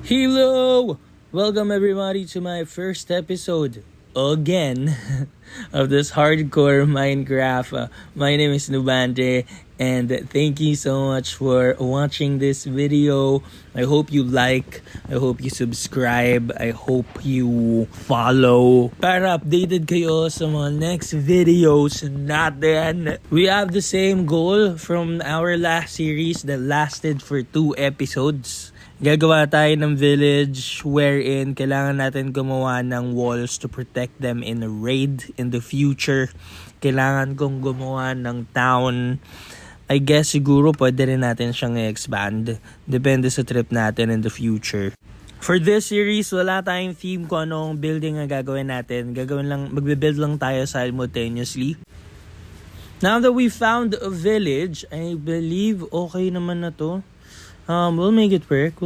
Hello! Welcome everybody to my first episode again of this hardcore Minecraft. My name is Nubante and thank you so much for watching this video. I hope you like, I hope you subscribe, I hope you follow para updated kayo sa mga next videos natin. We have the same goal from our last series that lasted for 2 episodes. Gagawa tayo ng village wherein kailangan natin gumawa ng walls to protect them in a raid in the future. Kailangan kong gumawa ng town. I guess siguro pwede rin natin siyang i-expand. Depende sa trip natin in the future. For this series, wala tayong theme kung anong building ang gagawin natin. Magbe-build lang tayo simultaneously. Now that we found a village, I believe okay naman na to. We'll make it work.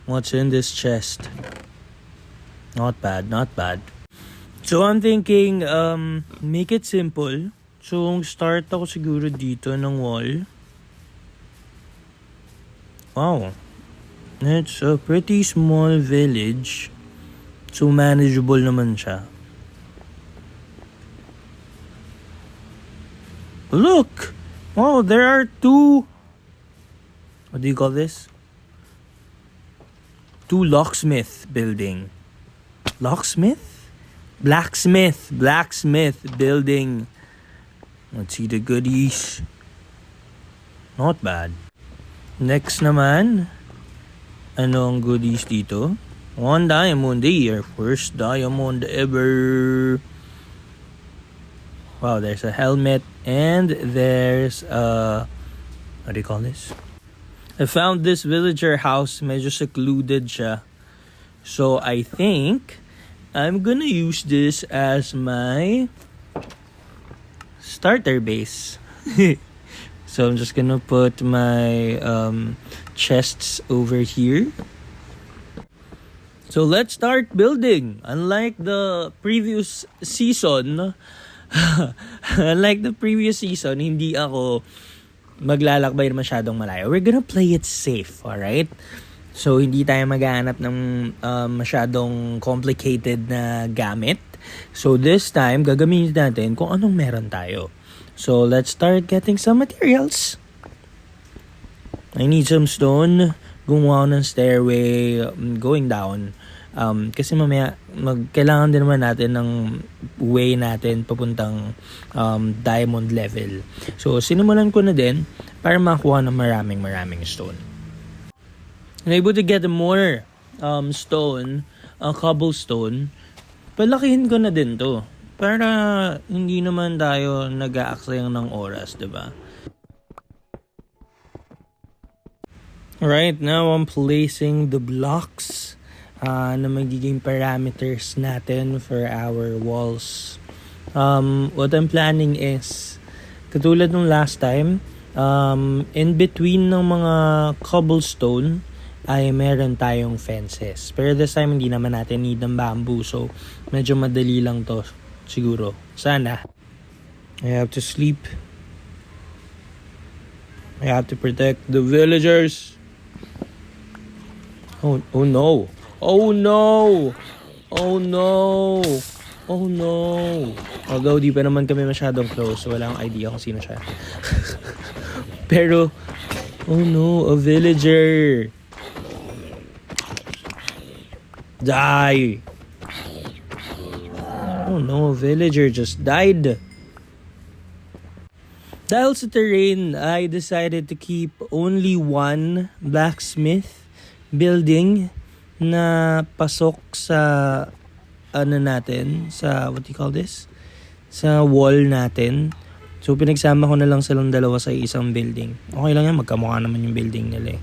What's in this chest? Not bad. So I'm thinking, make it simple. So start ako siguro dito ng wall. Wow. It's a pretty small village. So manageable naman siya. Look! Oh, there are 2... What do you call this? 2 locksmith building. Locksmith? Blacksmith building. Let's see the goodies. Not bad. Next naman. Ano ang goodies dito? 1 diamond here. First diamond ever. Wow, there's a helmet and there's what do you call this? I found this villager house, medyo secluded siya. So I think I'm gonna use this as my starter base. So I'm just gonna put my chests over here. So let's start building. Unlike the previous season, hindi ako maglalakbay masyadong malayo. We're gonna play it safe, alright? So, hindi tayo maghahanap ng masyadong complicated na gamit. So, this time, gagamitin natin kung anong meron tayo. So, let's start getting some materials. I need some stone. Gumawa ng stairway going down. Kasi mamaya kailangan din naman natin ng way natin papuntang diamond level. So sinimulan ko na din para makuha ng maraming stone. And able to get more stone, cobblestone. Palakihin ko na din to para hindi naman tayo nag-aaksayang ng oras, 'di ba? Right now I'm placing the blocks na magiging parameters natin for our walls. What I'm planning is, katulad nung last time, in between ng mga cobblestone, ay meron tayong fences. Pero this time, hindi naman natin need ng bamboo. So, medyo madali lang to siguro. Sana. I have to sleep. I have to protect the villagers. Oh no. Oh no! Although di pa naman kami masyadong close, so wala akong idea kung sino siya. Pero, oh no, a villager! Die! Oh no, a villager just died. Dahil sa terrain, I decided to keep only 1 blacksmith building na pasok sa sa what do you call this? Sa wall natin. So pinagsama ko na lang silang dalawa sa isang building. Okay lang yan, magkamukha naman yung building nila eh.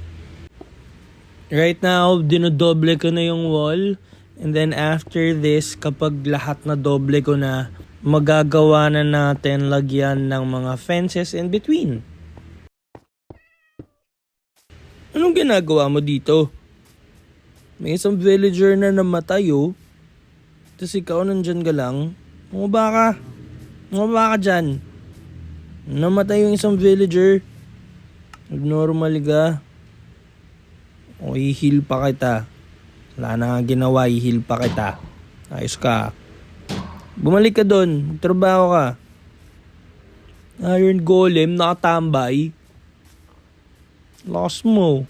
Right now, dinodoble ko na yung wall. And then after this, kapag lahat na doble ko na, magagawa na natin lagyan ng mga fences in between. Anong ginagawa mo dito? May isang villager na namatay oh. Tapos ikaw nandyan ka lang. Bumaba ka dyan. Namatay yung isang villager. Abnormal ka. O i-heal pa kita. Wala na nga ginawa, i-heal pa kita. Ayos ka. Bumalik ka doon, magtrabaho ka. Iron Golem, nakatambay. Lost mo.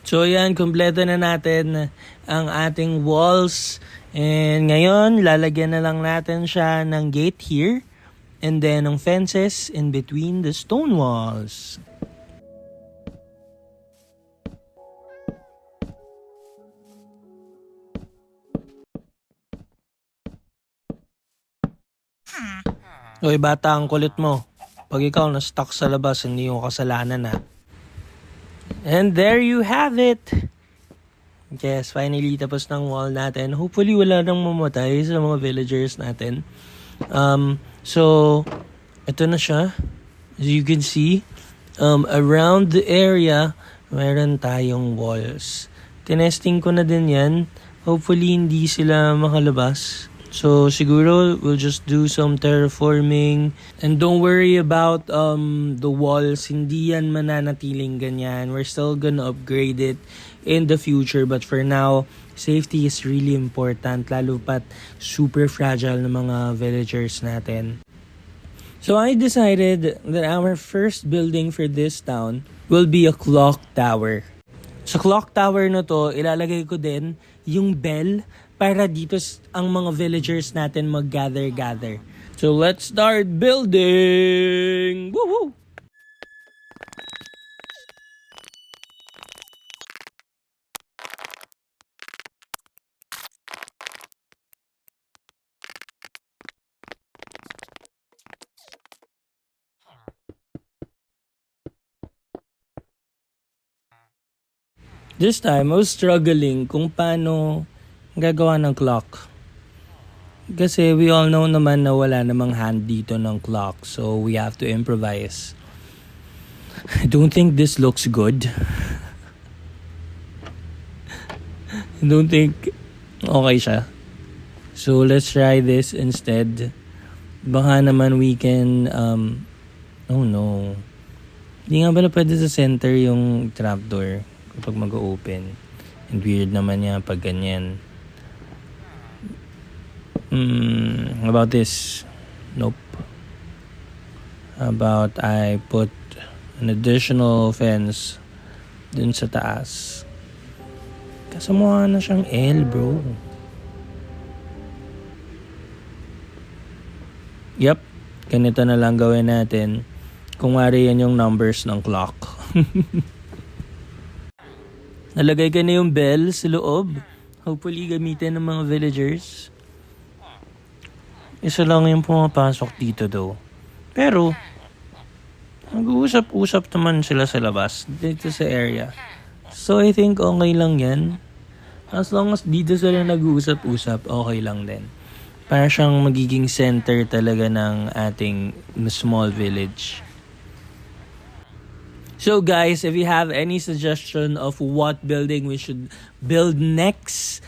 So yan, kumpleto na natin ang ating walls. And ngayon, lalagyan na lang natin siya ng gate here. And then ng fences in between the stone walls. Oy bata, ang kulit mo. Pag ikaw na-stuck sa labas, hindi yung kasalanan ha. And there you have it. Yes, finally tapos ng wall natin. Hopefully wala nang mamatay sa mga villagers natin. So ito na siya. As you can see, around the area, meron tayong walls. Tinesting ko na din yan. Hopefully hindi sila makalabas. So siguro we'll just do some terraforming, and don't worry about the walls. Hindi yan mananatiling ganyan. We're still gonna upgrade it in the future, but for now safety is really important, lalo pat super fragile ng mga villagers natin. So I decided that our first building for this town will be a clock tower. Sa clock tower na to, ilalagay ko din yung bell para dito ang mga villagers natin mag-gather. So let's start building! Woohoo! This time, I was struggling kung paano gagawa ng clock. Kasi we all know naman na wala namang hand dito ng clock. So we have to improvise. I don't think this looks good. I don't think okay siya. So let's try this instead. Baka naman we can, oh no. Hindi nga pala pwede sa center yung trapdoor kapag mag-open. And weird naman yan pag ganyan. How about this? Nope. How about I put an additional fence dun sa taas? Kasamuha na siyang L, bro. Yep. Ganito na lang gawin natin. Kung wari yan yung numbers ng clock. Nalagay ka na yung bell sa loob. Hopefully gamitin ng mga villagers. Isa lang yung pumapasok dito daw. Pero nag-uusap-usap naman sila sa labas dito sa area. So I think okay lang yan. As long as dito sila nag-uusap-usap, okay lang din. Para siyang magiging center talaga ng ating small village. So guys, if you have any suggestion of what building we should build next,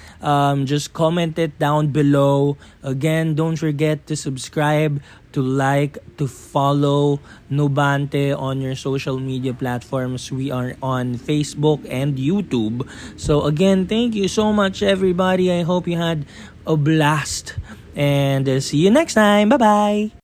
just comment it down below. Again, don't forget to subscribe, to like, to follow Nubante on your social media platforms. We are on Facebook and YouTube. So again, thank you so much everybody. I hope you had a blast. And see you next time. Bye-bye!